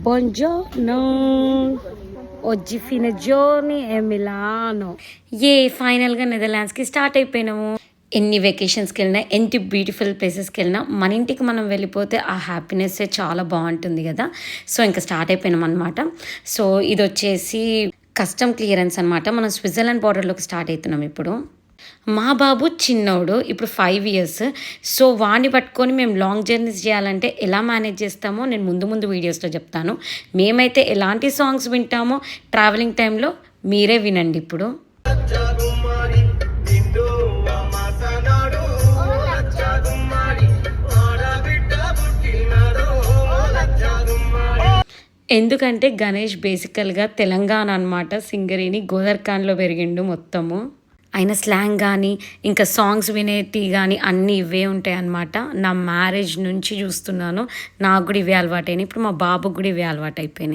Buongiorno. Oggi fine giorni e Milano. ఫైనల్గా నెదర్లాండ్స్కి start అయిపోయినాము. ఎన్ని వెకేషన్స్కి వెళ్ళినా ఎంత బ్యూటిఫుల్ ప్లేసెస్కి వెళ్ళినా మన ఇంటికి మనం వెళ్ళిపోతే ఆ హ్యాపీనెస్సే చాలా బాగుంటుంది కదా. సో ఇంకా స్టార్ట్ అయిపోయినాం అనమాట. సో ఇది వచ్చేసి కస్టమ్ క్లియరెన్స్ అనమాట. మనం స్విట్జర్లాండ్ బార్డర్లోకి స్టార్ట్ అవుతున్నాం ఇప్పుడు. మా బాబు చిన్నోడు, ఇప్పుడు 5 years. సో వాడిని పట్టుకొని మేము లాంగ్ జర్నీస్ చేయాలంటే ఎలా మేనేజ్ చేస్తామో నేను ముందు వీడియోస్లో చెప్తాను. మేమైతే ఎలాంటి సాంగ్స్ వింటామో ట్రావెలింగ్ టైంలో మీరే వినండి ఇప్పుడు. ఎందుకంటే గణేష్ బేసికల్గా తెలంగాణ అనమాట. సింగరేణి గోదర్ఖాన్లో పెరిగిండు మొత్తము. ఆయన స్లాంగ్ కానీ ఇంకా సాంగ్స్ వినేటి కానీ అన్నీ ఇవే ఉంటాయి అన్నమాట. నా మ్యారేజ్ నుంచి చూస్తున్నాను, నాకు కూడా ఇవే అలవాటైనాయి. ఇప్పుడు మా బాబుకి కూడా ఇవే అలవాటు అయిపోయినాయి.